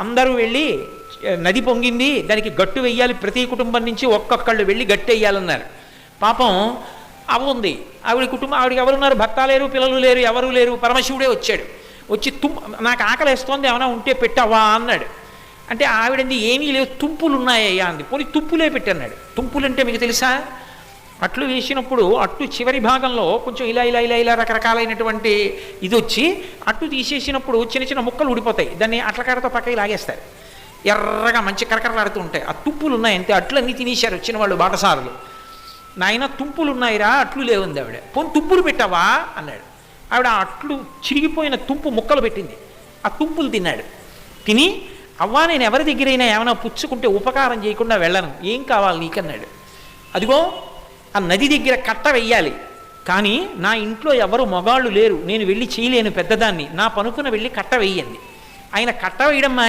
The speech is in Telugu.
అందరూ వెళ్ళి నది పొంగింది, దానికి గట్టు వెయ్యాలి, ప్రతి కుటుంబం నుంచి ఒక్కొక్కళ్ళు వెళ్ళి గట్టు వెయ్యాలన్నారు. పాపం అవ్వ ఉంది, ఆవిడ కుటుంబం, ఆవిడకి ఎవరున్నారు, భర్త లేరు, పిల్లలు లేరు, ఎవరు లేరు. పరమశివుడే వచ్చాడు. వచ్చి నాకు ఆకలి వేస్తోంది, ఏమైనా ఉంటే పెట్టవా అన్నాడు. అంటే ఆవిడంది ఏమీ లేవు, తుంపులు ఉన్నాయ్యా అంది. పోనీ తుంపులే పెట్టన్నాడు. తుంపులు అంటే మీకు తెలుసా? అట్లు వేసినప్పుడు అట్టు చివరి భాగంలో కొంచెం ఇలా ఇలా ఇలా ఇలా రకరకాలైనటువంటి ఇది వచ్చి అట్టు తీసేసినప్పుడు చిన్న చిన్న ముక్కలు ఊడిపోతాయి. దాన్ని అట్లకాడతో పక్కకి లాగేస్తారు. ఎర్రగా మంచి కరకరలాడుతూ ఉంటాయి. ఆ తుంపులు ఉన్నాయి అంతే. అట్లన్నీ తినేశారు వచ్చిన వాళ్ళు బాటసారులు. నాయన తుంపులు ఉన్నాయిరా, అట్లు లేవుంది ఆవిడ. పోనీ తుంపులు పెట్టావా అన్నాడు. ఆవిడ అట్లు చిరిగిపోయిన తుంపు ముక్కలు పెట్టింది. ఆ తుంపులు తిన్నాడు. తిని అవ్వా నేను ఎవరి దగ్గరైనా ఏమైనా పుచ్చుకుంటే ఉపకారం చేయకుండా వెళ్ళను, ఏం కావాలి నీకన్నాడు. అదిగో ఆ నది దగ్గర కట్ట వెయ్యాలి, కానీ నా ఇంట్లో ఎవరు మగాళ్ళు లేరు, నేను వెళ్ళి చేయలేను, పెద్దదాన్ని, నా పనుకున వెళ్ళి కట్ట వెయ్యండి. ఆయన కట్ట వేయడం మాని